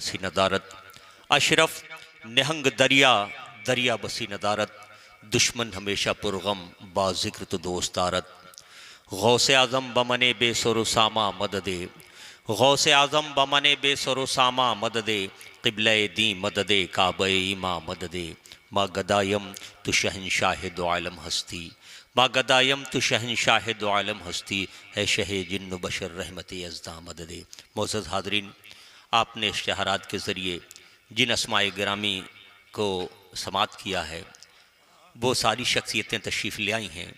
बसी नदारत, अशरफ निहंग दरिया दरिया बसी नदारत, दुश्मन हमेशा पुरगम बाजिक्र तो दोस्तारत, गौसे आज़म बमने बेसरोसामा मददे, गौसे आज़म बमने बेसरोसामा मददे, क़िबले दी मददे काबे ईमा मददे, माँ गदायम तो शहनशाह दो आलम हस्ती, माँ गदायम तो शहनशाह दो आलम हस्ती, है शहे जिन्न बशर रहमत अज़दा मददे। मोअज़्ज़ज़ हाज़रीन, आपने इश्तिहारात के ज़रिए जिन अस्माए गिरामी को समात किया है वो सारी शख्सियतें तशरीफ़ ले आई हैं।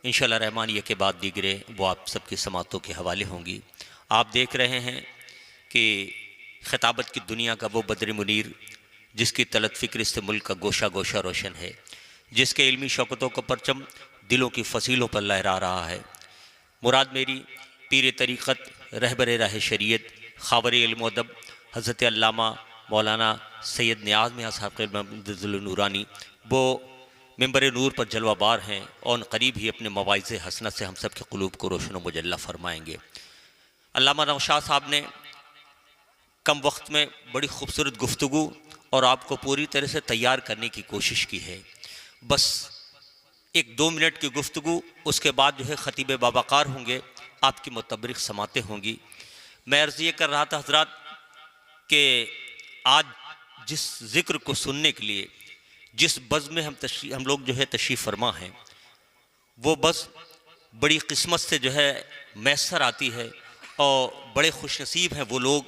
इंशाअल्लाह रहमान ये के बाद दीगरे वो आप सबकी समातों के हवाले होंगी। आप देख रहे हैं कि ख़िताबत की दुनिया का वो बद्र मुनीर जिसकी तलत फ़िक्र से मुल्क का गोशा गोशा रोशन है, जिसके इल्मी शौकतों का परचम दिलों की फसीलों पर लहरा रहा है। मुराद मेरी पीर तरीक़त रहबर राह शरीयत ख़ावर इल्म अदब हज़रत अल्लामा मौलाना सैयद नियाज़ मियां साहब नूरानी वो मिंबर नूर पर जलवाबार हैं और करीब ही अपने मवाइज़ हसनत से हम सब के क़ुलूब को रोशन व मुजल्ला फरमाएँगे। अल्लामा नौशाद साहब ने कम वक्त में बड़ी खूबसूरत गुफ्तगू और आपको पूरी तरह से तैयार करने की कोशिश की है। बस 1-2 मिनट की गुफ्तगू, उसके बाद जो है ख़तीब बाबाकार होंगे, आपकी मुतबरिक समातें होंगी। मैं अर्ज़ ये कर रहा था हज़रात कि आज जिस ज़िक्र को सुनने के लिए जिस बज़ में हम लोग जो है तशरीफ़ फरमा हैं, वो बज़ बड़ी किस्मत से जो है मैसर आती है और बड़े खुशनसीब हैं वो लोग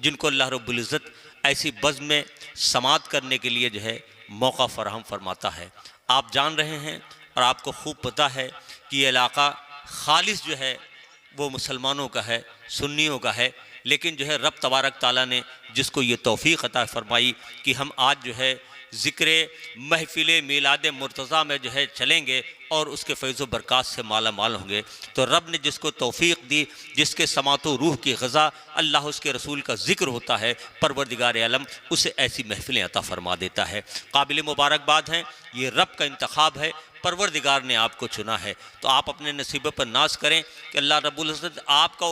जिनको अल्लाह रब्बुल इज़्ज़त ऐसी बज़ में समात करने के लिए जो है मौका फ़राहम फरमाता है। आप जान रहे हैं और आपको खूब पता है कि ये इलाक़ा खालिस जो है वो मुसलमानों का है, सुन्नियों का है, लेकिन जो है रब तबारक ताला ने जिसको ये तौफ़ीक़ अता फरमाई कि हम आज जो है ज़िक्र महफ़िल मीलाद मुर्तज़ा में जो है चलेंगे और उसके फैज़ व बरक़ात से माला माल होंगे, तो रब ने जिसको तौफ़ीक़ दी, जिसके समातो रूह की ग़ज़ा अल्लाह उसके रसूल का ज़िक्र होता है, परवरदिगार आलम उसे ऐसी महफ़िलें अता फ़रमा देता है। काबिल मुबारकबाद हैं, ये रब का इंतखाब है, परवरदिगार ने आपको चुना है। तो आप अपने नसीब पर नाज करें कि अल्लाह रब्बुल इज़्ज़त आपका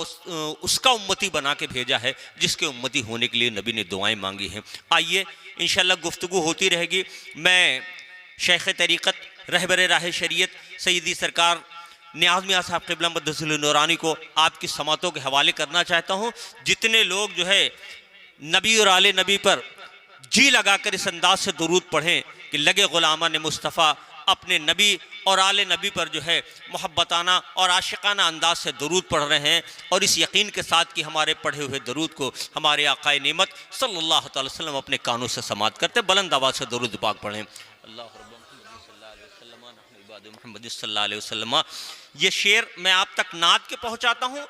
उसका उम्मती बना के भेजा है जिसके उम्मती होने के लिए नबी ने दुआएं मांगी हैं। आइए इंशाअल्लाह गुफ्तगू होती रहेगी। मैं शेख तरीक़त रहबर राह शरीयत सैयदी सरकार नियाज़ मियां साहब क़िबला मद्दसिल नूरानी को आपकी समातों के हवाले करना चाहता हूँ। जितने लोग जो है नबी और आले नबी पर जी लगा कर इस अंदाज से दुरूद पढ़ें कि लगे ग़ुलामा ने मुस्तफ़ा अपने नबी और आले नबी पर जो है मोहब्बताना और आशिकाना अंदाज से दरूद पढ़ रहे हैं, और इस यकीन के साथ कि हमारे पढ़े हुए दरूद को हमारे आक़ाए नेमत सल्लल्लाहु अलैहि वसल्लम अपने कानों से समात करते बुलंद आवाज़ से दरूद पाक पढ़ें। अल्लाह मोहम्मद सल्लल्लाहु अलैहि वसल्लम। ये शेर मैं आप तक नात के पहुँचाता हूँ,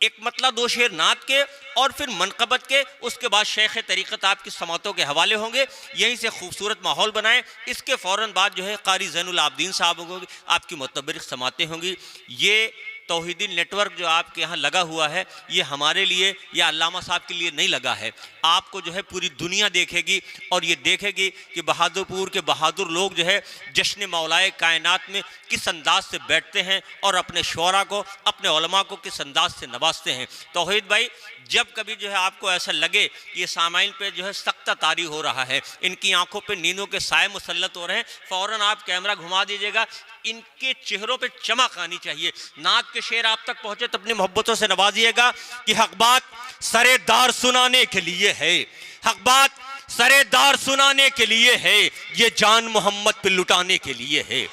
एक मतलब 2 शेर नात के और फिर मनक़बत के, उसके बाद शेख तरीक़त आपकी समातों के हवाले होंगे। यहीं से खूबसूरत माहौल बनाएं। इसके फ़ौरन बाद जो है क़ारी ज़ैनुल आबिदीन साहब होंगे, आपकी मुतबरिक समातें होंगी। ये तौहीदी नेटवर्क जो आपके यहाँ लगा हुआ है, ये हमारे लिए या अल्लामा साहब के लिए नहीं लगा है। आपको जो है पूरी दुनिया देखेगी और ये देखेगी कि बहादुरपुर के बहादुर लोग जो है जश्न मौलाए कायनात में किस अंदाज से बैठते हैं और अपने शोरा को, अपने उलमा को किस अंदाज से नवाजते हैं। तौहीद भाई, जब कभी जो है आपको ऐसा लगे कि ये सामाइल पे जो है सख्त तारी हो रहा है, इनकी आंखों पे नींदों के साए मुसल्लत हो रहे हैं, फ़ौरन आप कैमरा घुमा दीजिएगा, इनके चेहरों पे चमक आनी चाहिए। नात के शेर आप तक पहुंचे तो अपनी मोहब्बतों से नवाजिएगा कि हक बात सरेदार सुनाने के लिए है, हक बात सरेदार सुनाने के लिए है, ये जान मोहम्मद पे लुटाने के लिए है।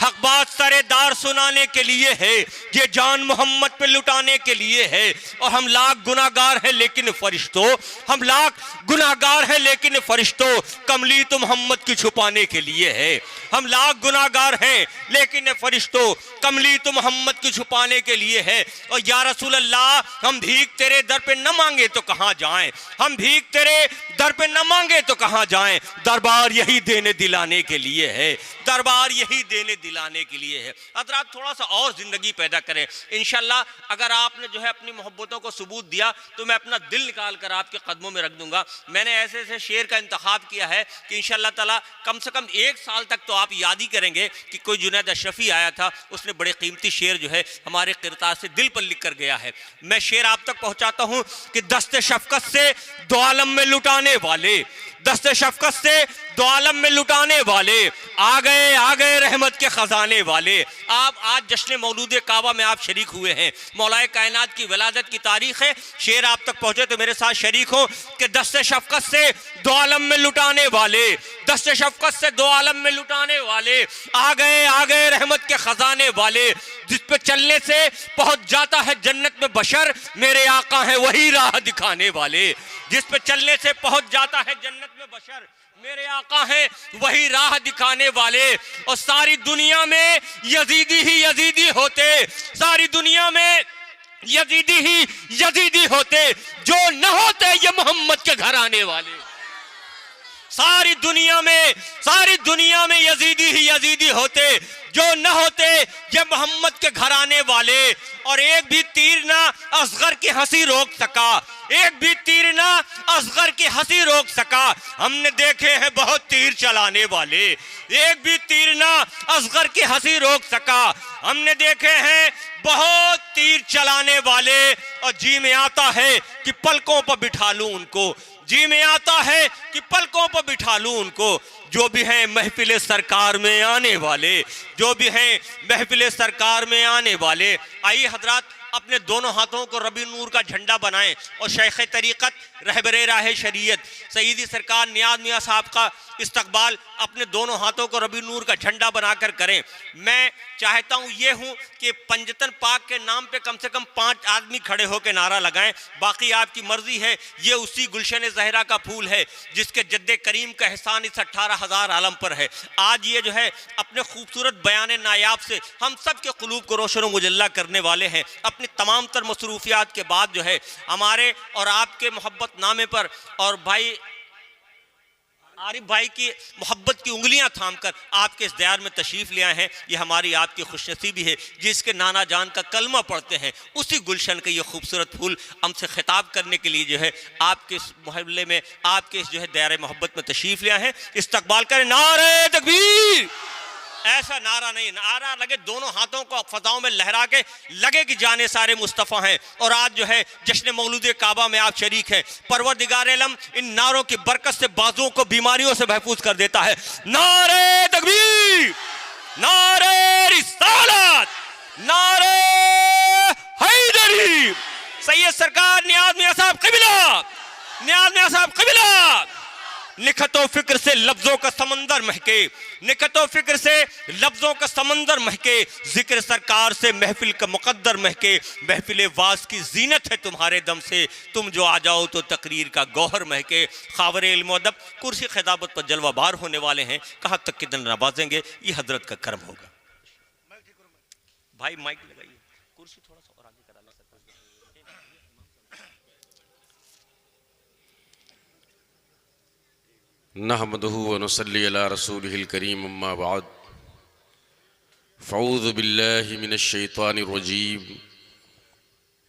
हक बात सरेदार सुनाने के लिए है, ये जान मोहम्मद पे लुटाने के लिए है। और हम लाख गुनाहगार हैं लेकिन फरिश्तों, हम लाख गुनाहगार हैं लेकिन फरिश्तों, कमली तो मोहम्मद की छुपाने के लिए है। हम लाख गुनाहगार हैं लेकिन फरिश्तों, कमली तो मोहम्मद की छुपाने के लिए है। और या रसूल अल्लाह, हम भीख तेरे दर पे न मांगे तो कहाँ जाएं, हम भीख तेरे दर पे न मांगे तो कहाँ जाएं। दरबार यही देने दिलाने के लिए है, दरबार यही देने दिलाने के लिए है। हज़रात थोड़ा सा और ज़िंदगी पैदा करें इंशाअल्लाह। अगर आपने जो है अपनी मोहब्बतों को सबूत दिया तो मैं अपना दिल निकाल कर आपके कदमों में रख दूंगा। मैंने ऐसे ऐसे शेर का इंतखाब किया है कि इंशाअल्लाह ताला कम से कम 1 साल तक तो आप याद ही करेंगे कि कोई जुनैद अशरफी आया था, उसने बड़े कीमती शेर जो है हमारे किरतार से दिल पर लिख कर गया है। मैं शेर आप तक पहुंचाता हूं कि दस्ते शफकत से दो आलम में लुटाने वाले, दस्ते शफकत से दो आलम में लुटाने वाले आ गए रहमत के खजाने वाले। आप आज जश्न मौलूद काबा में आप शरीक हुए हैं, मौलाए कायनात की विलादत की तारीख है। शेर आप तक पहुंचे तो मेरे साथ शरीक हो कि दस्ते शफकत से दो आलम में लुटाने वाले, दस्ते शफकत से दो आलम में लुटाने वाले आ गए रहमत के खजाने वाले। जिस पे चलने से पहुंच जाता है जन्नत में बशर, मेरे आका हैं वही राह दिखाने वाले। जिस पे चलने से पहुंच जाता है जन्नत में बशर, मेरे आका हैं वही राह दिखाने वाले। और सारी दुनिया में यजीदी ही यजीदी होते, सारी दुनिया में यजीदी ही यजीदी होते जो न होते ये मोहम्मद के घर आने वाले। सारी दुनिया में यजीदी ही यजीदी होते जो न होते ये मोहम्मद के घर आने वाले। और एक भी तीर ना असगर की हंसी रोक सका, एक भी तीर ना असगर की हंसी रोक सका। हमने देखे हैं बहुत तीर चलाने वाले, एक भी तीर ना असगर की हंसी रोक सका। हमने देखे हैं बहुत तीर चलाने वाले। और जी में आता है कि पलकों पर बिठा लूं उनको, जी में आता है कि पलकों पर बिठा लूं उनको। जो भी हैं महफिल सरकार में आने वाले, जो भी हैं महफिल सरकार में आने वाले। आइए हजरात अपने दोनों हाथों को रबी नूर का झंडा बनाएं और शेख तरीक़त रहबरे राह शरीयत सईदी सरकार नियाज़ मियाँ साहब का इस्तकबाल अपने दोनों हाथों को रबी नूर का झंडा बनाकर करें। मैं चाहता हूँ ये हूँ कि पंजतन पाक के नाम पे कम से कम 5 आदमी खड़े होकर नारा लगाएं। बाकी आपकी मर्जी है। ये उसी गुलशन ज़हरा का फूल है जिसके जद्दे करीम का एहसान इस 18,000 आलम पर है। आज ये जो है अपने खूबसूरत बयान नायाब से हम सब के क़ुलूब को रोशन व मुजल्ला करने वाले हैं। अपनी तमाम तर मसरूफियात के बाद जो है हमारे और आपके मोहब्बत नामे पर और भाई आरिफ भाई की मोहब्बत की उंगलियां थामकर आपके इस दयार में तशरीफ़ ले आए हैं। ये हमारी आपकी खुशनसीबी है। जिसके नाना जान का कलमा पढ़ते हैं उसी गुलशन का ये खूबसूरत फूल हमसे खिताब करने के लिए जो है आपके इस मोहल्ले में आपके इस जो है दायरे मोहब्बत में तशरीफ़ ले आए हैं। इस्तकबाल करें नारे तकबीर। ऐसा नारा नहीं, नारा लगे दोनों हाथों को फजाओं में लहरा के लगे कि जाने सारे मुस्तफ़ा हैं। और आज जो है जश्न मौलूद काबा में आप शरीक हैं। परवरदिगार आलम इन नारों की बरकत से बाजुओं को बीमारियों से महफूज कर देता है। नारे तकबीर, नारे रिसालत, नारे हैदरी। सैयद सरकार नियाज़ मियाँ साहब क़िबला, नियाज़ मियाँ साहब क़िबला। निखतो फिक्र से लफ्जों का समंदर महके, निखतो फिक्र से लफ्जों का समंदर महके। जिक्र सरकार से महफिल का मुकद्दर महके। महफिल वास की जीनत है तुम्हारे दम से, तुम जो आ जाओ तो तकरीर का गौहर महके। खावर इल्म अदब कुर्सी खिताबत पर जलवा बार होने वाले हैं। कहाँ तक कितने नवाजेंगे ये हजरत का करम होगा। भाई माइक लगाइए, कुर्सी थोड़ा सा और आगे करा ला सकते। नहमदुहु व नुसल्ली अला रसूलिहिल करीम अम्मा बाद फ़ऊज़ु बिल्लाहि मिनश शैतानिर रजीम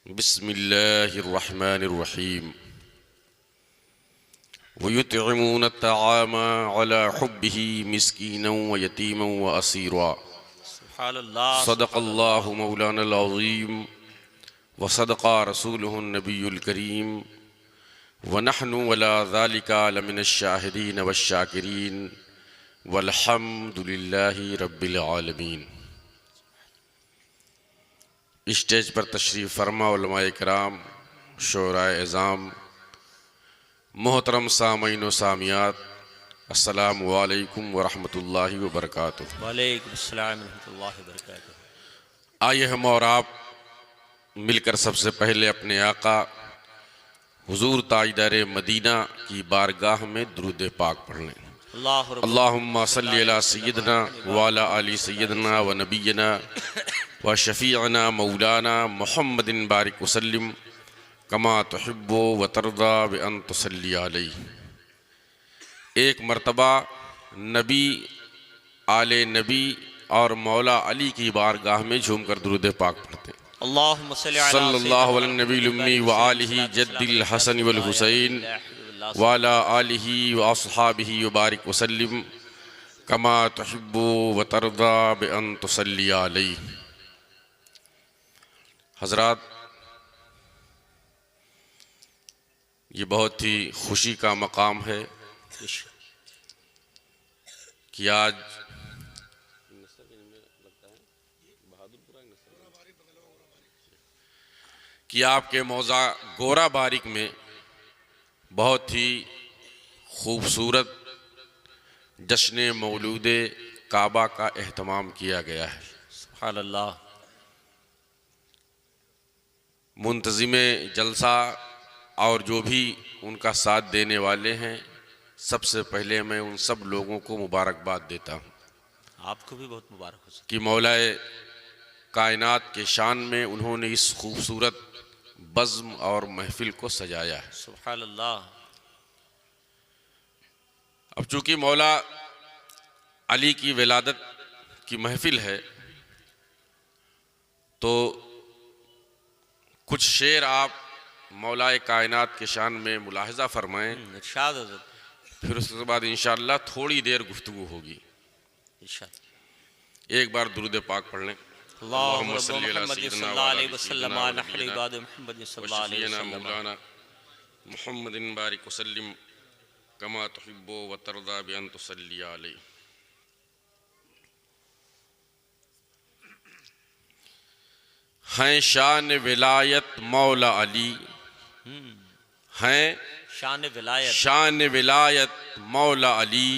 बिस्मिल्लाहिर रहमानिर रहीम व युतइमून अत्तआम अला हुब्बिही मिस्कीनन व यतीमन व असीरा। सुब्हानल्लाह। सदक़ल्लाहु मौलानल अज़ीम व सदक़ा रसूलुहुन नबियुल करीम व नहनु अला ज़ालिका लमिनश शाहिदीन वश्शाकिरीन वल्हम्दुलिल्लाहि रब्बिल आलमीन। स्टेज पर तशरीफ़ फरमा उलमाए किराम, शोराए इज़ाम, मोहतरम सामीन व सामियात, अस्सलामु अलैकुम व रहमतुल्लाहि व बरकातुहू। वालेकुम अस्सलाम व रहमतुल्लाहि व बरकातुहू। आइए हम और आप मिलकर सबसे पहले अपने आका हुजूर ताजदार मदीना की बारगाह में दुरूद पाक पढ़ लें। अल्लाहुम्मा सल्ली अला सय्यदना व अला आलि सय्यदना व नबियना व शफ़ीअना मौलाना मुहम्मदिन बारिक वसल्लिम कमा तुहिब्बु व तरदा व अन तुसल्ली अलैहि। एक मरतबा नबी आले नबी और मौला अली की बारगाह में झूमकर दुरूद पाक पढ़ते हैं। अल्लाहुम्मा सल्ली अला सल्लल्लाहु अला नबील उम्मी व आलिहि जद्दिल हसन वल हुसैन व अला आलिहि व अस्हाबिहि व बारिक वसल्लिम कमा तुहिब्बु व तरदा बि अन तुसल्ली अलैहि। हज़रात, ये बहुत ही खुशी का मकाम है कि आज कि आपके मौज़ा गोरा बारिक में बहुत ही खूबसूरत जश्न मौलूद काबा का एहतमाम किया गया है। सुभान अल्लाह। मुंतज़िम जलसा और जो भी उनका साथ देने वाले हैं, सबसे पहले मैं उन सब लोगों को मुबारकबाद देता हूँ। आपको भी बहुत मुबारक हो कि मौलाए कायनात के शान में उन्होंने इस खूबसूरत बज़्म और महफिल को सजाया है। सुभान अल्लाह। अब चूँकि मौला अली की विलादत की महफिल है, तो कुछ शेर आप मौलाए कायनात के शान में मुलाहिज़ा फरमाएं, इरशाद हज़रत। फिर उसके बाद इंशाअल्लाह थोड़ी देर गुफ्तगू होगी। एक बार दुरूद पाक पढ़ लें। अल्लाहुम्मा सल्ली अला सय्यिदिना व सल्लम अला हबीबिना मुहम्मद सल्लल्लाहु अलैहि वसल्लम मौलाना मुहम्मदिन बारिक वसल्लिम कमा तुहिब्बु व तरदा बि अन तुसल्ली अलैहि। हैं शान विलायत मौला अली, हैं शान विलायत मौला अली,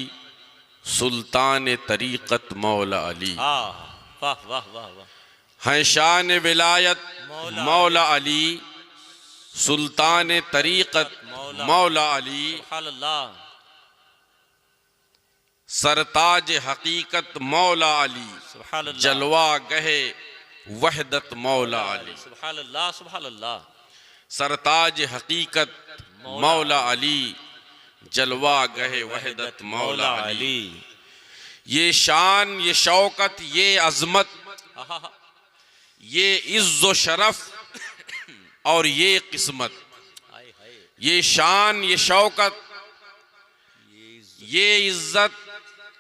सुल्तान तरीक़त मौला अली। वाह वाह वाह वाह। हैं शान विलायत मौला अली, सुल्तान तरीक़त मौला अली, सुभान अल्लाह। सरताज हकीकत मौला अली, सुभान अल्लाह। जलवा गहे वहदत मौला अली। सुभान अल्लाह सुभान अल्लाह। सरताज हकीकत मौला अली, जलवा गहे वहदत मौला अली। ये शान, ये शौकत, ये अजमत, ये इज्जो शरफ और ये किस्मत। ये शान, ये शौकत, ये इज्जत,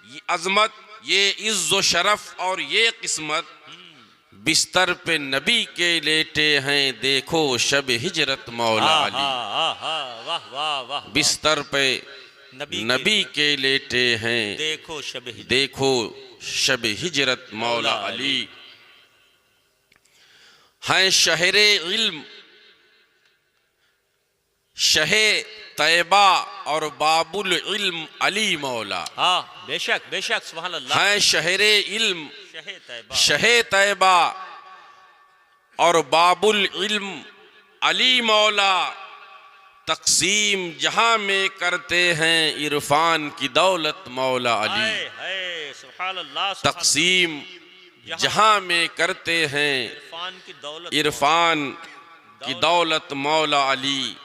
ये अजमत, ये इज्जो शरफ और ये किस्मत बिस्तर पे नबी के लेटे हैं, देखो शब हिजरत मौला अली। वाह वाह वाह। बिस्तर पे नबी के लेटे हैं, देखो शब हिजरत मौला अली। हैं शहरे इल्म, शहे तैबा और बाबुल इल्म अली मौला। बेशक बेशक सुभान अल्लाह। हैं शहरे इल्म, शहे तैबा और बाबुल इल्म अली मौला। तक़सीम जहां में करते हैं इरफान की दौलत मौला अली। सुभान अल्लाह। तक़सीम जहां में करते हैं इरफान की दौलत मौला अली।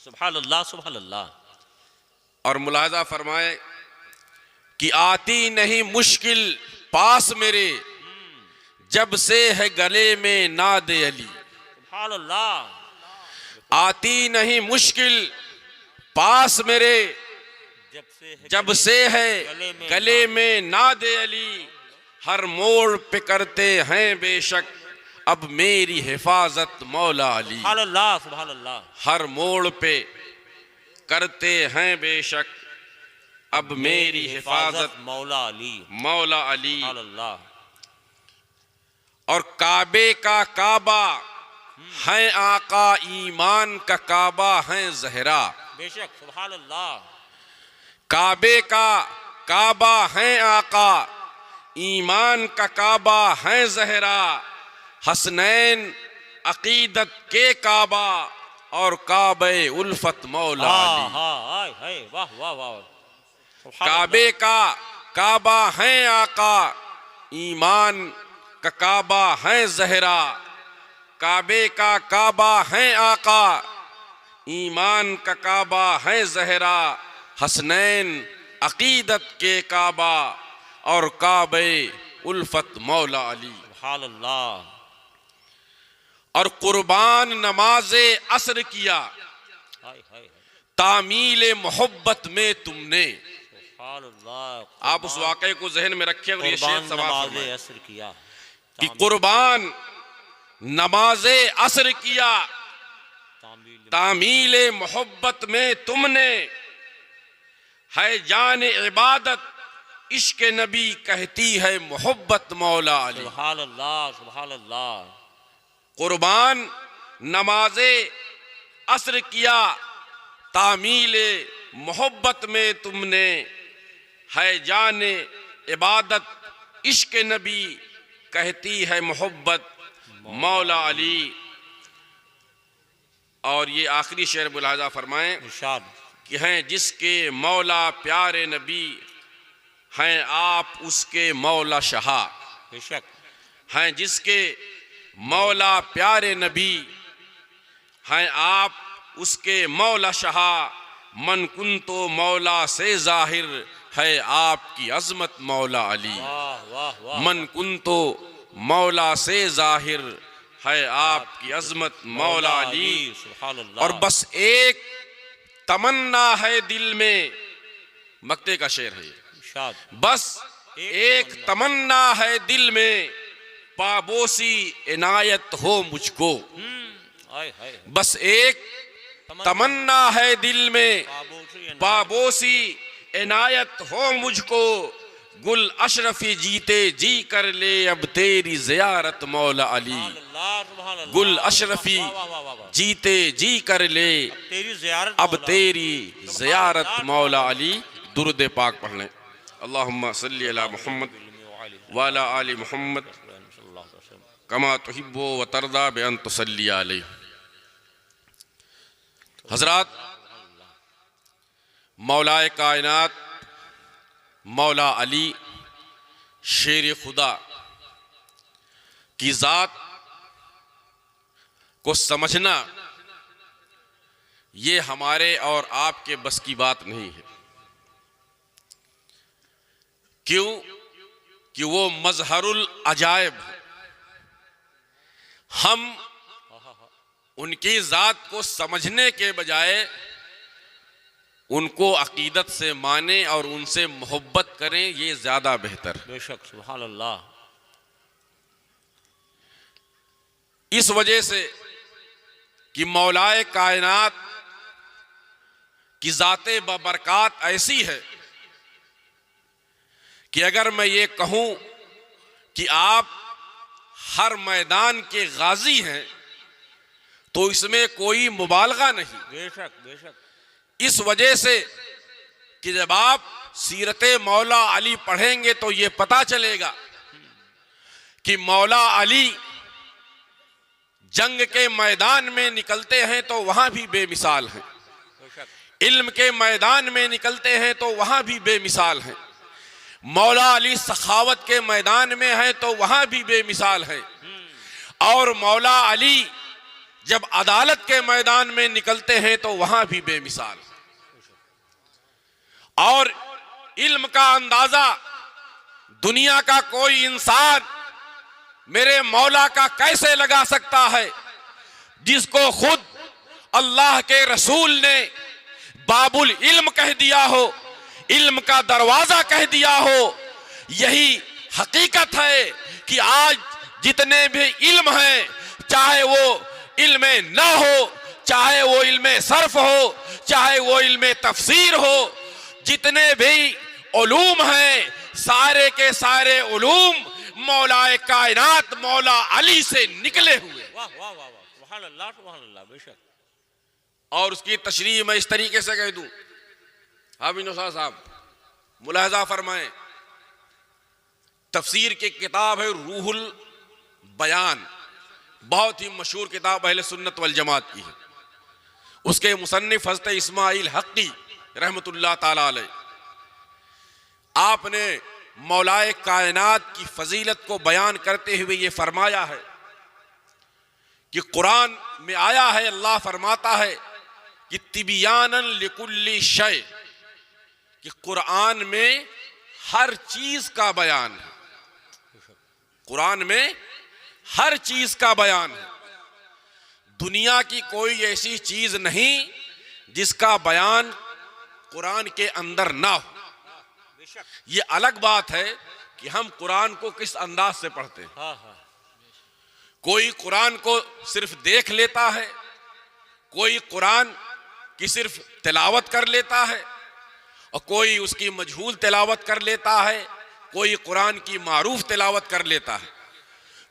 सुभान अल्लाह सुभान अल्लाह। और मुलाहज़ा फरमाए कि आती नहीं मुश्किल पास मेरे, जब से है गले में नादे अली। सुभान अल्लाह। आती नहीं मुश्किल पास मेरे, जब से है गले में नादे अली। हर मोड़ पे करते हैं बेशक अब मेरी हिफाजत मौला अली। सुभान अल्लाह सुभान अल्लाह। हर मोड़ पे करते हैं बेशक अब मेरी हिफाजत मौला अली। मौला अली। सुभान अल्लाह। और काबे का काबा है आका, ईमान का काबा है जहरा। बेशक सुभान अल्लाह। काबे का काबा है आका, ईमान का काबा है जहरा। हसनैन अकीदत के काबा और काबे उल्फत मौला अली। वाह वाह वाह। काबे का काबा है आका, ईमान का काबा है जहरा। काबे का काबा है आका, ईमान का काबा है जहरा। हसनैन अकीदत के काबा और काबे उल्फत मौला अली। सुभान अल्लाह। और कुर्बान नमाजे असर किया हाय हाय हाय। तामील मोहब्बत में तुमने। सुभान अल्लाह। आप उस वाक़े को जहन में रखिए और ये शेर कुर्बान समाप्त नमाज़े फरमाएं असर किया कि कुर्बान नमाजे असर किया तामील मोहब्बत में तुमने, है जान इबादत इश्क नबी कहती है मोहब्बत मौला अली। सुभान अल्लाह सुभान अल्लाह। कुर्बान नमाजे असर किया तामील मोहब्बत में तुमने, है जान इबादत इश्क नबी कहती है मोहब्बत मौला अली। और ये आखिरी शेर मुलाजा फरमाएं इरशाद कि हैं जिसके मौला प्यारे नबी, हैं आप उसके मौला शाह। बेशक। हैं जिसके मौला प्यारे नबी, हैं आप उसके मौला शाह। मन कुन तो मौला से जाहिर, है आपकी अजमत मौला अली। वाह वाह वाह। मन कुन तो मौला से जाहिर, है आपकी अजमत मौला अली। सुभान अल्लाह। और बस एक तमन्ना है दिल में, मक्ते का शेर है ये। इरशाद। बस एक तमन्ना है दिल में, पाबोसी इनायत हो मुझको। हाय हाय। बस एक तमन्ना है दिल में, पाबोसी इनायत हो मुझको। गुल अशरफी जीते जी कर ले अब तेरी जियारत मौला अली। गुल अशरफी जीते जी कर ले तेरी ज़ियारत अब तेरी जियारत मौला अली। दुरूद पाक पढ़ लें। अल्लाहुम्मा सल्ली अला मुहम्मद व अला आलि मुहम्मद कमा तुहिब्बु व तरदा बि अन तुसल्ली अलैहि। हजरात, मौलाए कायनात मौला अली शेर खुदा की ज़ात को समझना ये हमारे और आपके बस की बात नहीं है। क्यों कि वो मजहरुल अजायब है। हम उनकी ज़ात को समझने के बजाय उनको अकीदत से माने और उनसे मोहब्बत करें, ये ज्यादा बेहतर है। बेशक। सुभान अल्लाह। इस वजह से कि मौलाए कायनात की ज़ाते बबरकात ऐसी है कि अगर मैं ये कहूं कि आप हर मैदान के गाजी हैं तो इसमें कोई मुबालगा नहीं। बेशक बेशक। इस वजह से कि जब आप सीरत मौला अली पढ़ेंगे तो ये पता चलेगा कि मौला अली जंग के मैदान में निकलते हैं तो वहां भी बेमिसाल हैं, इल्म के मैदान में निकलते हैं तो वहां भी बेमिसाल हैं, मौला अली सखावत के मैदान में है तो वहां भी बेमिसाल है, और मौला अली जब अदालत के मैदान में निकलते हैं तो वहां भी बेमिसाल। और इल्म का अंदाजा दुनिया का कोई इंसान मेरे मौला का कैसे लगा सकता है जिसको खुद अल्लाह के रसूल ने बाबुल इल्म कह दिया हो, इल्म का दरवाजा कह दिया हो। यही हकीकत है कि आज जितने भी इल्म हैं, चाहे वो इल्म न हो, चाहे वो इल्म सर्फ हो, चाहे वो इल्म तफसीर हो, जितने भी उलूम हैं सारे के सारे उलूम मौलाए कायनात मौला अली से निकले हुए। वाह वाह वाह वाह। सुभान अल्लाह सुभान अल्लाह। बेशक। और उसकी तशरीह मैं इस तरीके से कह दूं, हामिद साहब मुलाहजा फरमाएं, तफसीर की किताब है रूहुल बयान, बहुत ही मशहूर किताब अहले सुन्नत वल जमात की है। उसके मुसन्निफ हज़रत इस्माइल हक़ी रहमतुल्लाह ताला अलैह, आपने मौलाए कायनात की फजीलत को बयान करते हुए ये फरमाया है कि कुरान में आया है, अल्लाह फरमाता है कि तिबियानन लिकुल्ली शय, कि कुरान में हर चीज का बयान है। कुरान में हर चीज का बयान है। दुनिया की कोई ऐसी चीज नहीं जिसका बयान कुरान के अंदर ना हो। ये अलग बात है कि हम कुरान को किस अंदाज से पढ़ते हैं। कोई कुरान को सिर्फ देख लेता है, कोई कुरान की सिर्फ तिलावत कर लेता है, और कोई उसकी मजहूल तिलावत कर लेता है, कोई कुरान की मारूफ तिलावत कर लेता है,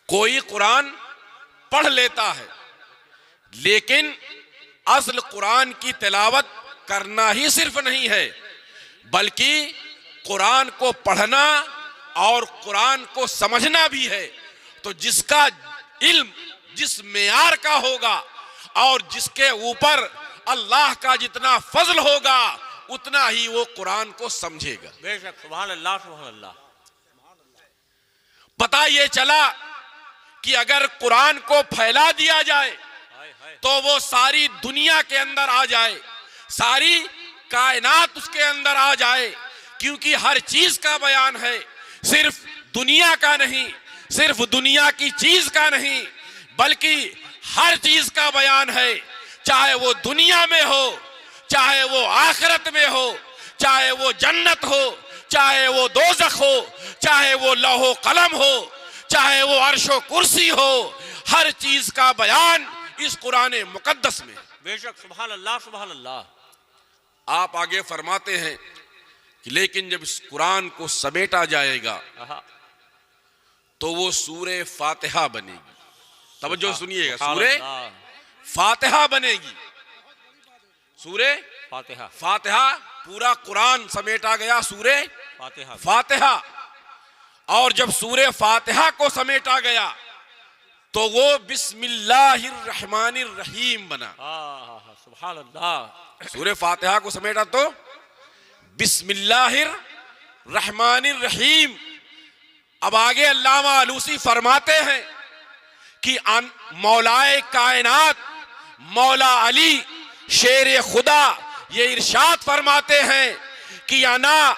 कोई कुरान पढ़ लेता है। लेकिन असल कुरान की तिलावत करना ही सिर्फ नहीं है, बल्कि कुरान को पढ़ना और कुरान को समझना भी है। तो जिसका इल्म जिस मेयार का होगा और जिसके ऊपर अल्लाह का जितना फजल होगा, उतना ही वो कुरान को समझेगा। बेशक, सुभान अल्लाह, सुभान अल्लाह। पता ये चला कि अगर कुरान को फैला दिया जाए तो वो सारी दुनिया के अंदर आ जाए, सारी कायनात उसके अंदर आ जाए, क्योंकि हर चीज का बयान है। सिर्फ दुनिया का नहीं, सिर्फ दुनिया की चीज का नहीं, बल्कि हर चीज का बयान है। चाहे वो दुनिया में हो, चाहे वो आखिरत में हो, चाहे वो जन्नत हो, चाहे वो दोज़ख हो, चाहे वो लौहो कलम हो, चाहे वो अर्शो कुर्सी हो, हर चीज का बयान इस कुरान मुकद्दस में। बेशक, सुभान अल्लाह, सुभान अल्लाह। आप आगे फरमाते हैं कि लेकिन जब इस कुरान को समेटा जाएगा तो वो सूरे फातिहा बनेगी। तवज्जो सुनिएगा, सूरे फातिहा बनेगी। सूरे फातिहा, फातिहा पूरा कुरान समेटा गया सूरे फातिहा, फातिहा। और जब सूरे फातिहा को समेटा गया तो वो बिस्मिल्लाहिर्रहमानिर्रहीम बना। सुभान अल्लाह। सूरे फातिहा को समेटा तो बिस्मिल्लाहिर्रहमानिर्रहीम। अब आगे अल्लामा आलूसी फरमाते हैं कि मौलाए कायनात मौला अली शेर खुदा ये इरशाद फरमाते हैं कि अना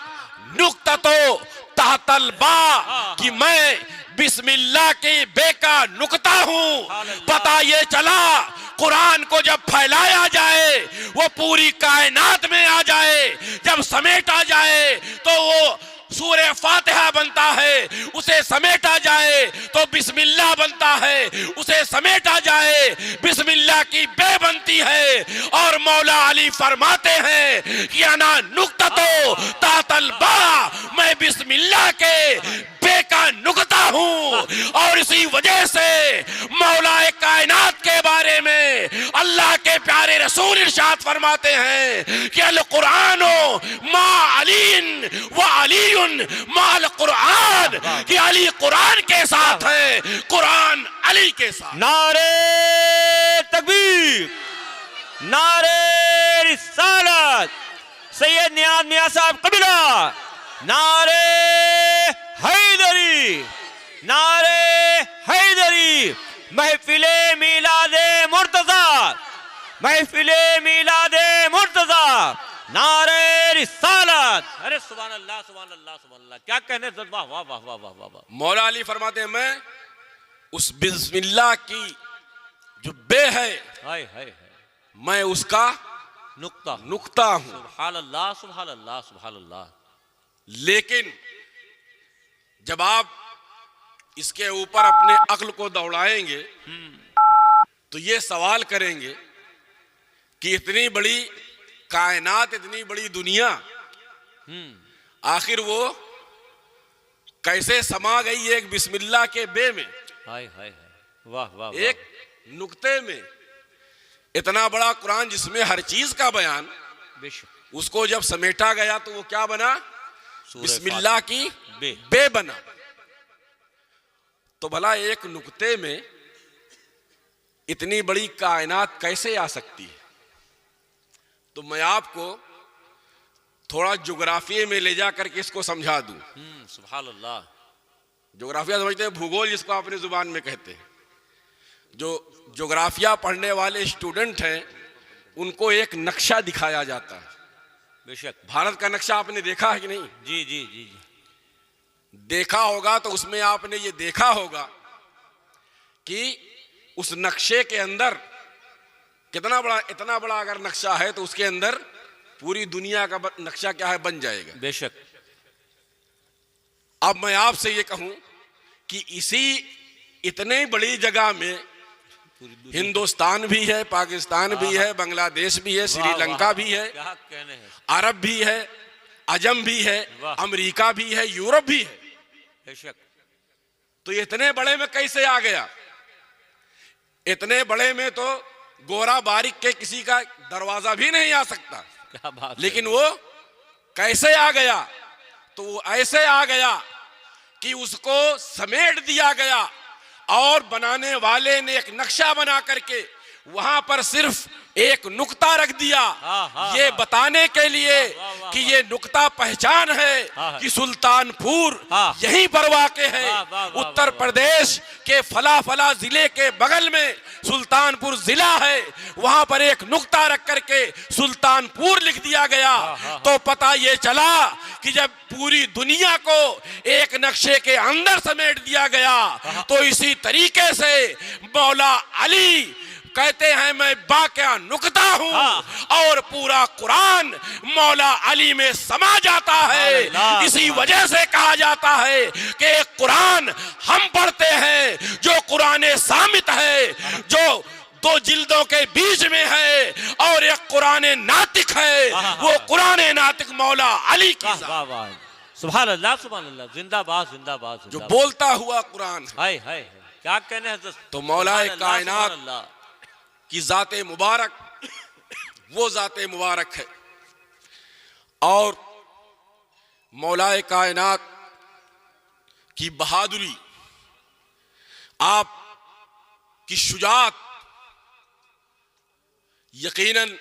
नुक्ततो तहतल बा, कि मैं बिस्मिल्लाह के बेका नुक्ता हूं। पता ये चला कुरान को जब फैलाया जाए, वो पूरी कायनात में आ जाए, जब समेटा जाए तो वो सूरे फातिहा बनता है। उसे समेटा जाए तो बिस्मिल्लाह बनता है, उसे समेटा जाए बिस्मिल्लाह की बे बनती है। और मौला अली फरमाते हैं कि अना नुक्ततो तातल बा, मैं बिस्मिल्लाह के बे का नुक्ता हूं। और इसी वजह से मौला कायनात के बारे में अल्लाह के प्यारे रसूल इरशाद फरमाते हैं कि अल कुरानो मा अलीन व अलीयुन माल कुरान, कि अली कुरान के साथ है, कुरान अली के साथ। नारे तकबीर, नारे रिसालत, सैयद नियाज़ मियां साहब कबीला, नारे हैदरी, नारे हैदरी, महफिले मिलादे मुर्तजा, महफिले मिलादे मुर्तजा, नारे रिसालत। अरे सुभान अल्लाह, सुभान अल्लाह, सुभान अल्लाह। क्या कहने, वाह वाह वाह वाह वाह वाह। मौला अली फरमाते हैं मैं उस बिस्मिल्लाह की जो बे है, हाय हाय, मैं उसका नुक्ता नुक्ता हूं। सुभान अल्लाह, सुभान अल्लाह, सुभान अल्लाह। लेकिन जब आप इसके ऊपर अपने अक्ल को दौड़ाएंगे तो ये सवाल करेंगे कि इतनी बड़ी कायनात, इतनी बड़ी दुनिया, आखिर वो कैसे समा गई एक बिस्मिल्लाह के बे में, हाय हाय, वाह वाह, एक नुक्ते में। इतना बड़ा कुरान जिसमें हर चीज का बयान, उसको जब समेटा गया तो वो क्या बना, बिस्मिल्लाह की बे बना। तो भला एक नुक्ते में इतनी बड़ी कायनात कैसे आ सकती है? तो मैं आपको थोड़ा ज्योग्राफिया में ले जा करके इसको समझा दूं। सुभान अल्लाह। ज्योग्राफिया समझते हैं, भूगोल जिसको अपनी जुबान में कहते हैं। जो ज्योग्राफिया पढ़ने वाले स्टूडेंट हैं उनको एक नक्शा दिखाया जाता है। बेशक। भारत का नक्शा आपने देखा है कि नहीं? जी जी जी जी। देखा होगा तो उसमें आपने ये देखा होगा कि उस नक्शे के अंदर कितना बड़ा, इतना बड़ा अगर नक्शा है तो उसके अंदर पूरी दुनिया का नक्शा क्या है, बन जाएगा। बेशक। अब मैं आपसे ये कहूं कि इसी इतने बड़ी जगह में हिंदुस्तान भी है, पाकिस्तान भी है, बांग्लादेश भी है, श्रीलंका भी है, क्या कहने हैं, अरब भी है, अजम भी है, अमेरिका भी है, यूरोप भी है। बेशक। तो इतने बड़े में कैसे आ गया? इतने बड़े में तो गोरा बारीक के किसी का दरवाजा भी नहीं आ सकता। क्या बात। लेकिन वो कैसे आ गया? तो वो ऐसे आ गया कि उसको समेट दिया गया और बनाने वाले ने एक नक्शा बना करके वहां पर सिर्फ एक नुक्ता रख दिया, ये बताने के लिए कि ये नुक्ता पहचान है कि सुल्तानपुर यहीं पर वाक़े है। उत्तर प्रदेश के फला फला जिले के बगल में सुल्तानपुर जिला है, वहां पर एक नुक्ता रख करके सुल्तानपुर लिख दिया गया। तो पता ये चला कि जब पूरी दुनिया को एक नक्शे के अंदर समेट दिया गया, तो इसी तरीके से मौला अली कहते हैं मैं बाक़िया नुक्ता हूं और पूरा कुरान मौला अली में समा जाता है। इसी वजह से कहा जाता है कि एक कुरान हम पढ़ते हैं जो कुरान सामित है, जो 2 जिल्दों के बीच में है, और एक कुरान नातिक है, वो कुरान नातिक मौला अली की। सुभान अल्लाह, सुभान अल्लाह, जिंदाबाद जिंदाबाद। जो बोलता हुआ कुरान, हाय हाय, क्या कहने हैं। तो मौला कायनात की ज़ाते मुबारक वो ज़ाते मुबारक है, और मौलाए कायनात की बहादुरी, आप की शुजात, यकीनन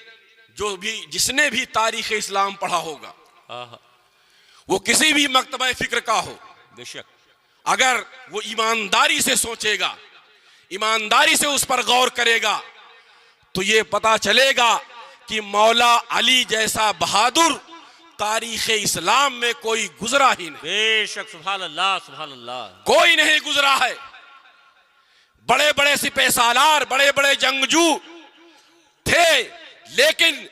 जो भी जिसने भी तारीख़ इस्लाम पढ़ा होगा, वो किसी भी मकतबा फ़िक्र का हो, बेशक अगर वो ईमानदारी से सोचेगा, ईमानदारी से उस पर गौर करेगा, तो ये पता चलेगा कि मौला अली जैसा बहादुर तारीख़ इस्लाम में कोई गुजरा ही नहीं। बेशक, सुभान अल्लाह, सुभान अल्लाह, कोई नहीं गुजरा है। बड़े बड़े सिपह सालार, बड़े बड़े जंगजू थे, लेकिन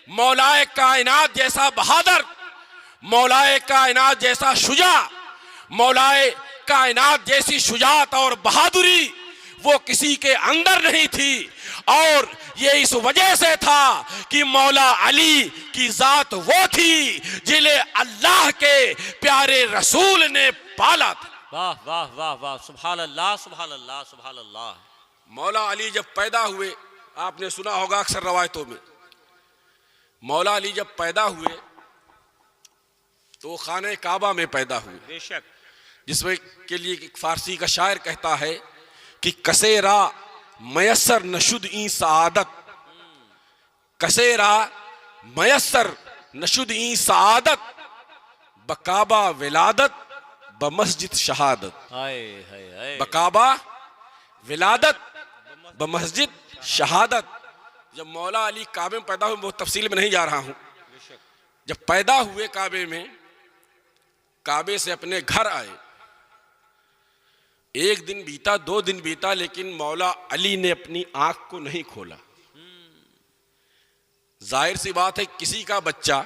मौलाए कायनात जैसा बहादुर, मौलाए कायनात जैसा शुजा, मौलाए कायनात जैसी शुजात और बहादुरी वो किसी के अंदर नहीं थी। और ये इस वजह से था कि मौला अली की जात वो थी जिन्हें अल्लाह के प्यारे रसूल ने पाला था। वाह वाह वाह वाह, सुभान अल्लाह, सुभान अल्लाह, सुभान अल्लाह। मौला अली जब पैदा हुए, आपने सुना होगा अक्सर रवायतों में, मौला अली जब पैदा हुए तो खाने काबा में पैदा हुए। बेशक। जिसमें के लिए एक फारसी का शायर कहता है कि कसेरा मयसर नशुद ई सआदत, कसेरा मयसर नशुद ई सआदत, बकाबा विलादत बमस्जिद शहादत। बकाबा विलादत बमस्जिद शहादत। जब मौला अली काबे में पैदा हुए, बहुत तफसील में नहीं जा रहा हूं, जब पैदा हुए काबे में, काबे से अपने घर आए, 1 दिन बीता, 2 दिन बीता, लेकिन मौला अली ने अपनी आंख को नहीं खोला। जाहिर सी बात है, किसी का बच्चा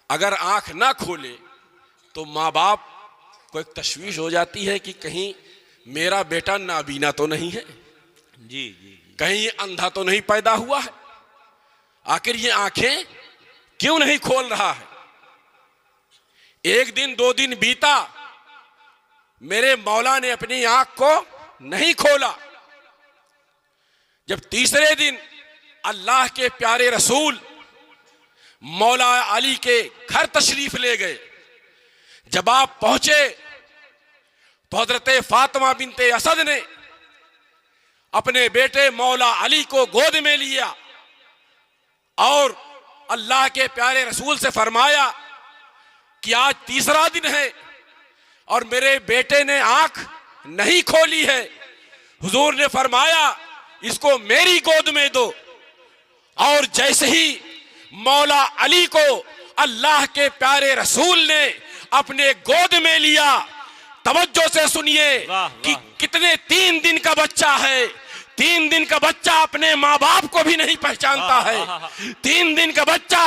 अगर आंख ना खोले तो माँ बाप को एक तशवीश हो जाती है कि कहीं मेरा बेटा नाबीना तो नहीं है, जी जी, कहीं ये अंधा तो नहीं पैदा हुआ है, आखिर ये आंखें क्यों नहीं खोल रहा है। 1 दिन 2 दिन बीता, मेरे मौला ने अपनी आंख को नहीं खोला। जब तीसरे दिन अल्लाह के प्यारे रसूल मौला अली के घर तशरीफ ले गए, जब आप पहुंचे तो हजरत फातिमा बिनते असद ने अपने बेटे मौला अली को गोद में लिया और अल्लाह के प्यारे रसूल से फरमाया कि आज तीसरा दिन है और मेरे बेटे ने आंख नहीं खोली है। हुजूर ने फरमाया इसको मेरी गोद में दो। और जैसे ही मौला अली को अल्लाह के प्यारे रसूल ने अपने गोद में लिया। तवज्जो से सुनिए कि कितने 3 दिन का बच्चा है। 3 दिन का बच्चा अपने माँ बाप को भी नहीं पहचानता है। 3 दिन का बच्चा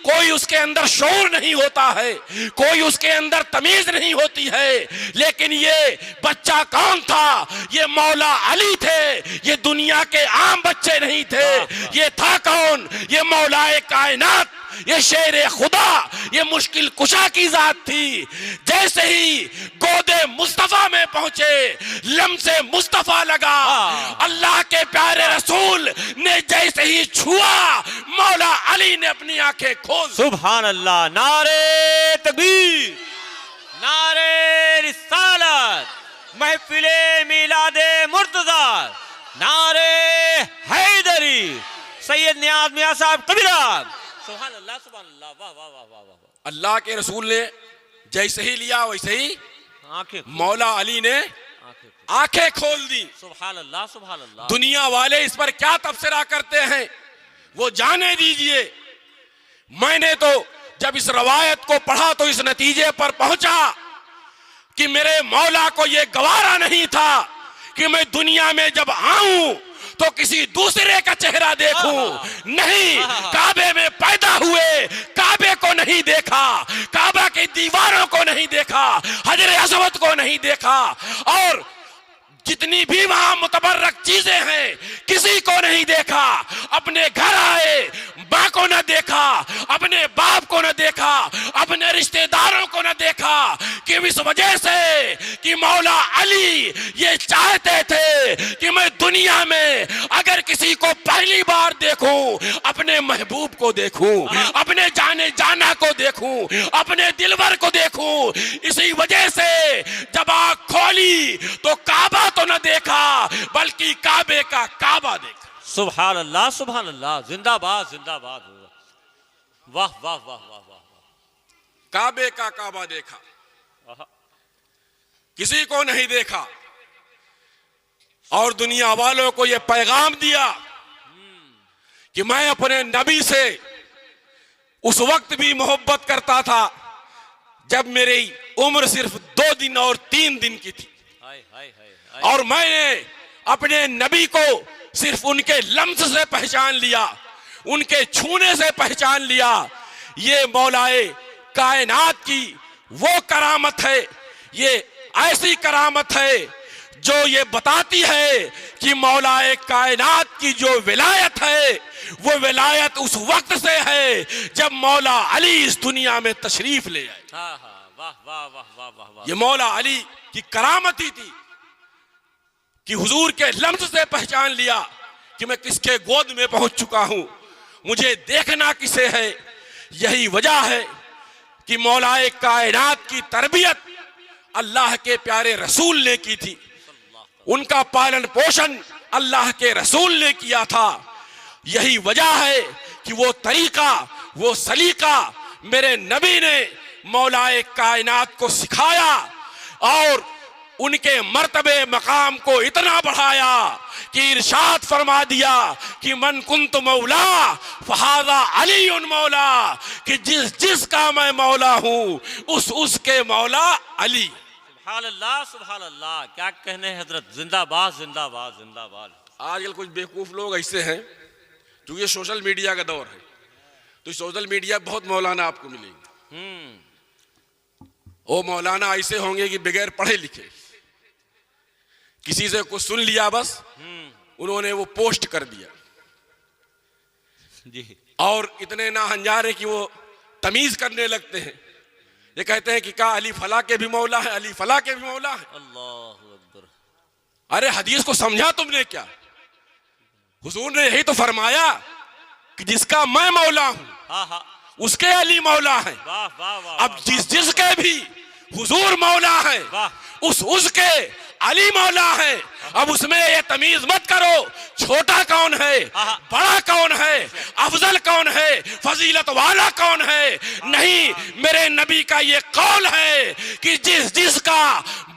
कोई उसके अंदर शऊर नहीं होता है, कोई उसके अंदर तमीज नहीं होती है। लेकिन ये बच्चा कौन था? ये मौला अली थे। ये दुनिया के आम बच्चे नहीं थे। ये था कौन? ये मौलाए कायनात, ये शेर खुदा, ये मुश्किल कुशा की जात थी। जैसे ही गोदे मुस्तफा में पहुंचे, लम्से मुस्तफा लगा। अल्लाह के प्यारे रसूल ने जैसे ही छुआ, मौला अली ने अपनी आंखें खोल। सुभान अल्लाह। नारे तकबीर, नारे रिसालत, महफिले मिलादे मुर्तजा, नारे हैदरी, सैयद नियाज मियां साहब कबीरा। सुभान अल्लाह, सुभान अल्लाह, वाह वाह वाह वाह वाह। अल्लाह के रसूल ने जैसे ही लिया वैसे ही आंखें, मौला अली ने आंखें खोल दी। सुभान अल्लाह, सुभान अल्लाह। दुनिया वाले इस पर क्या तबसरा करते हैं वो जाने दीजिए। मैंने तो जब इस रवायत को पढ़ा तो इस नतीजे पर पहुंचा कि मेरे मौला को यह गवारा नहीं था कि मैं दुनिया में जब आऊं तो किसी दूसरे का चेहरा देखूं। नहीं, काबे में पैदा हुए, काबे को नहीं देखा, काबा की दीवारों को नहीं देखा, हजर असवद को नहीं देखा, और जितनी भी वहां मुतबर्रक चीजें हैं किसी को नहीं देखा। अपने घर आए, मां को न देखा, अपने बाप को न देखा, अपने रिश्तेदारों को न देखा। कि इस वजह से कि मौला अली ये चाहते थे कि मैं दुनिया में अगर किसी को पहली बार देखूं, अपने महबूब को देखूं, अपने जाने जाना को देखूं, अपने दिलवर को देखूं। इसी वजह से जब आंख खोली तो काबा तो न देखा बल्कि काबे का काबा देखा। सुभान अल्लाह, सुभान अल्लाह, जिंदाबाद जिंदाबाद। वाह वाह वाह वाह वाह। काबे का काबा देखा, किसी को नहीं देखा, और दुनिया वालों को यह पैगाम दिया कि मैं अपने नबी से उस वक्त भी मोहब्बत करता था जब मेरी उम्र सिर्फ 2 दिन और 3 दिन की थी, और मैंने अपने नबी को सिर्फ उनके लम्स से पहचान लिया, उनके छूने से पहचान लिया। ये मौलाए कायनात की वो करामत है, ये ऐसी करामत है जो ये बताती है कि मौलाए कायनात की जो विलायत है वो विलायत उस वक्त से है जब मौला अली इस दुनिया में तशरीफ ले आए। वाह वाह वाह वाह वाह। ये मौला अली की करामत ही थी कि हुजूर के लम्स से पहचान लिया कि मैं किसके गोद में पहुंच चुका हूं, मुझे देखना किसे है। यही वजह है कि मौलाए कायनात की तरबियत अल्लाह के प्यारे रसूल ने की थी, उनका पालन पोषण अल्लाह के रसूल ने किया था। यही वजह है कि वो तरीका, वो सलीका मेरे नबी ने मौलाए कायनात को सिखाया और उनके मर्तबे मकाम को इतना बढ़ाया कि इरशाद फरमा दिया कि मन कुंत मौला फहाजा अली उन मौला, कि जिसका मैं मौला हूं उसके मौला अली। सुभान अल्लाह, सुभान अल्लाह। क्या कहने हजरत, जिंदाबाद जिंदाबाद जिंदाबाद। आजकल कुछ बेवकूफ लोग ऐसे हैं, क्योंकि ये सोशल मीडिया का दौर है, तो सोशल मीडिया बहुत मौलाना आपको मिलेंगे। वो मौलाना ऐसे होंगे कि बगैर पढ़े लिखे, किसी से कुछ सुन लिया बस उन्होंने वो पोस्ट कर दिया जी, और इतने ना हंजारे कि वो तमीज करने लगते हैं। ये कहते हैं कि क्या अली फला के भी मौला है, अली फला के भी मौला है। अल्लाहु अकबर। अरे हदीस को समझा तुमने क्या? हुजूर ने यही तो फरमाया कि जिसका मैं मौला हूं उसके अली मौला है। वाह वाह वाह। अब जिसके भी हुजूर मौला है उसके अली मौला है। अब उसमें ये तमीज मत करो छोटा कौन है, बड़ा कौन है, अफजल कौन है, फजीलत वाला कौन है। नहीं, मेरे नबी का ये कौल है कि जिसका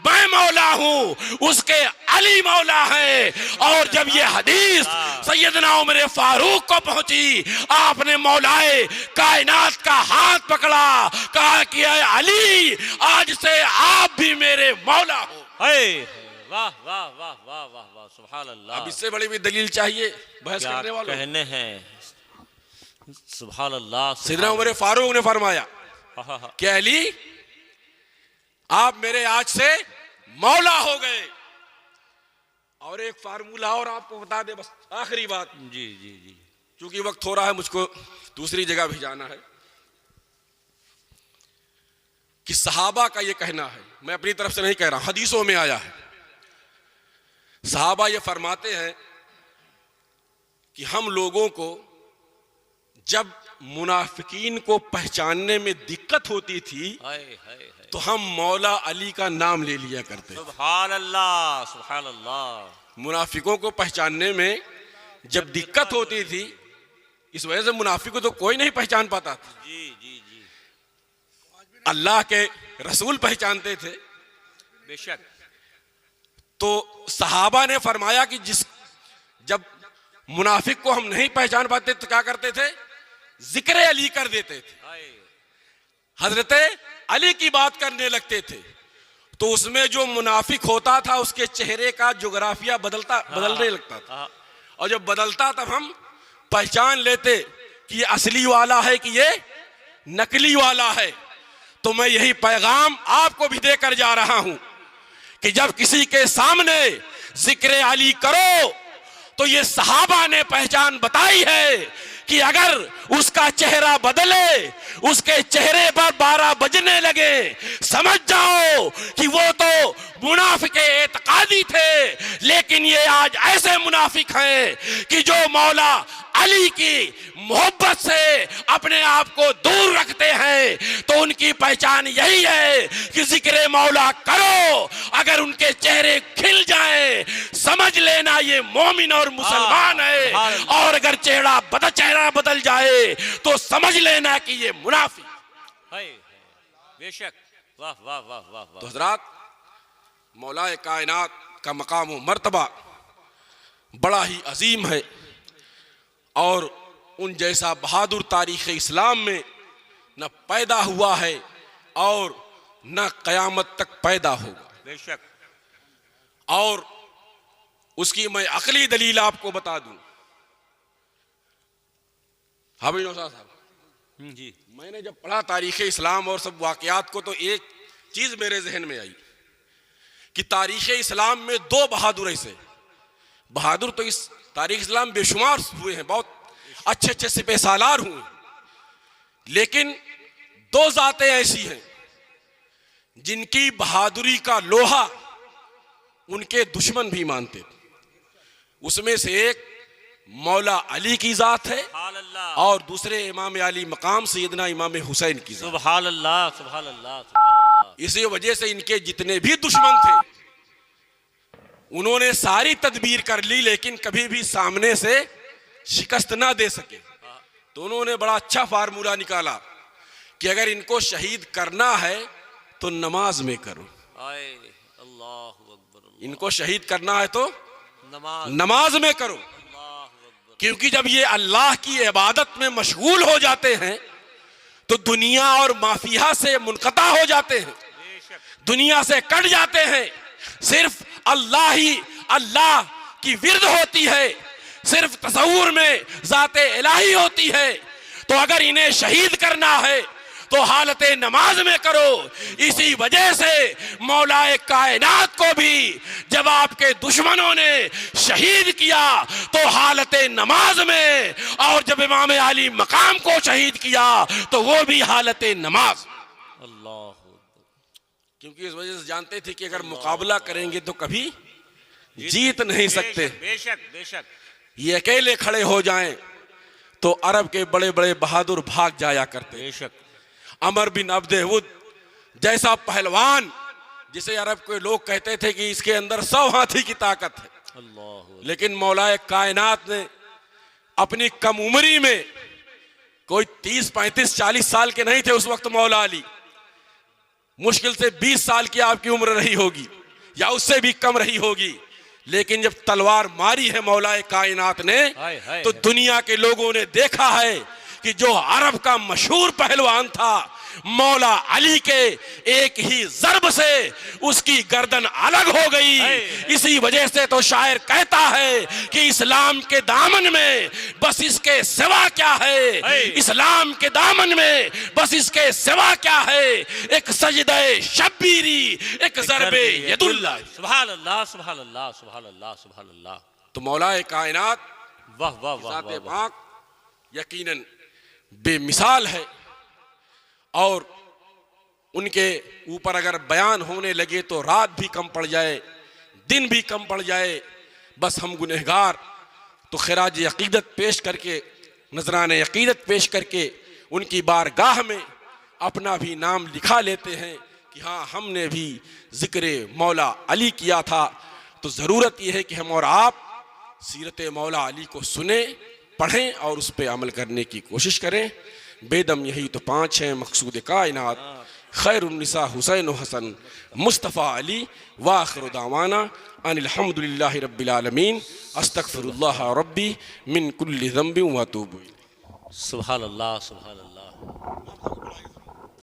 मैं मौला हूं उसके अली मौला है। और जब ये हदीस सैयदना उमर फारूक को पहुंची, आपने मौलाए कायनात का हाथ पकड़ा, कहा कि अली आज से आप भी मेरे मौला हो। वाह वाह वाह वाह वाह वाह, सुभान अल्लाह। अब इससे बड़ी भी दलील चाहिए बहस क्या करने वालों? कहने हैं, सुभान अल्लाह। सैयदना उमर फारूक ने फरमाया कि अली आप मेरे आज से मौला हो गए। और एक फार्मूला और आपको बता दे, बस आखिरी बात। जी जी जी, क्योंकि वक्त हो रहा है, मुझको दूसरी जगह भी जाना है, कि सहाबा का ये कहना है, मैं अपनी तरफ से नहीं कह रहा, हदीसों में आया है। सहाबा ये फरमाते हैं कि हम लोगों को जब मुनाफिकीन को पहचानने में दिक्कत होती थी तो हम मौला अली का नाम ले लिया करते। सुभान अल्लाह, सुभान अल्लाह। मुनाफिकों को पहचानने में जब दिक्कत होती थी, इस वजह से मुनाफिक को तो कोई नहीं पहचान पाता था। जी जी जी, अल्लाह के रसूल पहचानते थे बेशक। तो सहाबा ने फरमाया कि जब मुनाफिक को हम नहीं पहचान पाते तो क्या करते थे? जिक्र अली कर देते थे, हजरत अली की बात करने लगते थे। तो उसमें जो मुनाफिक होता था उसके चेहरे का जोग्राफिया बदलने लगता था, और जब बदलता तब हम पहचान लेते कि ये असली वाला है कि ये नकली वाला है। तो मैं यही पैगाम आपको भी देकर जा रहा हूं कि जब किसी के सामने जिक्र अली करो तो ये सहाबा ने पहचान बताई है कि अगर उसका चेहरा बदले, उसके चेहरे पर 12 बजने लगे, समझ जाओ कि वो तो मुनाफिक एतकादी थे। लेकिन ये आज ऐसे मुनाफिक हैं कि जो मौला अली की मोहब्बत से अपने आप को दूर रखते हैं। तो उनकी पहचान यही है कि जिक्र मौला करो, अगर उनके चेहरे खिल जाएं, समझ लेना ये मोमिन और मुसलमान है, और अगर चेहरा बदल जाए तो समझ लेना कि ये मुनाफिक है। बेशक, वाह वाह वाह वाह वाह। तो हजरात, मौलाए कायनात का मकाम व मर्तबा बड़ा ही अजीम है, और उन जैसा बहादुर तारीख इस्लाम में न पैदा हुआ है और न कयामत तक पैदा होगा। बेशक। और उसकी मैं अकली दलील आपको बता दूं। हाँ भाई नौशाद साहब जी, मैंने जब पढ़ा तारीख इस्लाम और सब वाकयात को, तो एक चीज मेरे जहन में आई कि तारीख इस्लाम में 2 बहादुर ऐसे, बहादुर तो इस तारीख इस्लाम बेशुमार हुए हैं, बहुत अच्छे अच्छे सिपह सालार हुए, लेकिन 2 जातें ऐसी हैं जिनकी बहादुरी का लोहा उनके दुश्मन भी मानते थे। उसमें से एक मौला अली की जात है और दूसरे इमाम अली मकाम सैयदना इमाम हुसैन की जात। सुभान अल्लाह, सुभान अल्लाह, सुभान अल्लाह। इसी वजह से इनके जितने भी दुश्मन थे उन्होंने सारी तदबीर कर ली, लेकिन कभी भी सामने से शिकस्त ना दे सके। तो उन्होंने बड़ा अच्छा फार्मूला निकाला कि अगर इनको शहीद करना है तो नमाज में करो, इनको शहीद करना है तो नमाज में करो। क्योंकि जब ये अल्लाह की इबादत में मशगूल हो जाते हैं तो दुनिया और माफिया से मुनक़ता हो जाते हैं, दुनिया से कट जाते हैं। सिर्फ अल्लाह ही अल्लाह की विर्द होती है, सिर्फ तसव्वुर में ज़ाते इलाही होती है। तो अगर इन्हें शहीद करना है तो हालत नमाज में करो। इसी वजह से मौलाए कायनात को भी जब आपके दुश्मनों ने शहीद किया तो हालत नमाज में, और जब इमाम अली मकाम को शहीद किया तो वो भी हालत नमाज। अल्लाह, क्योंकि इस वजह से जानते थे कि अगर मुकाबला करेंगे तो कभी जीत नहीं सकते। बेशक बेशक। ये अकेले खड़े हो जाएं तो अरब के बड़े बड़े बहादुर भाग जाया करते। बेशक। अमर बिन अब्देहुद जैसा पहलवान, जिसे अरब के लोग कहते थे कि इसके अंदर 100 हाथी की ताकत है, अल्लाह। लेकिन मौलाए कायनात ने अपनी कम उम्री में, कोई 30, 35, 40 साल के नहीं थे उस वक्त मौला अली, मुश्किल से 20 साल की आपकी उम्र रही होगी या उससे भी कम रही होगी, लेकिन जब तलवार मारी है मौलाए कायनात ने, तो दुनिया के लोगों ने देखा है कि जो अरब का मशहूर पहलवान था, मौला अली के एक ही ज़र्ब से उसकी गर्दन अलग हो गई। इसी वजह से तो शायर कहता है कि इस्लाम के दामन में बस इसके सिवा क्या है, इस्लाम के दामन में बस इसके सिवा क्या है, एक सजदे शब्बीरी, एक ज़रबे यदुल्लाह। सुभान अल्लाह, सुभान अल्लाह, सुभान अल्लाह, सुभान अल्लाह। तो मौलाए कायनात वाह वाह वाह, ज़ाते पाक यकीनन बेमिसाल है, और उनके ऊपर अगर बयान होने लगे तो रात भी कम पड़ जाए, दिन भी कम पड़ जाए। बस हम गुनहगार तो खिराज अकीदत पेश करके, नजराने अकीदत पेश करके उनकी बारगाह में अपना भी नाम लिखा लेते हैं कि हाँ, हमने भी जिक्र मौला अली किया था। तो ज़रूरत यह है कि हम और आप सीरत मौला अली को सुने, पढ़ें और उस पर अमल करने की कोशिश करें। बेदम यही तो 5 हैं मकसूद कायनात, खैरुन्निसा हुसैन व हसन, मुस्तफ़ा अली, व आखिरु दावाना अनिल हम्दुलिल्लाहि रब्बिल आलमीन, अस्तगफिरुल्लाह रब्बी मिन कुल्लि ज़ंबिन व अतूबु इलैह। सुभान अल्लाह, सुभान अल्लाह।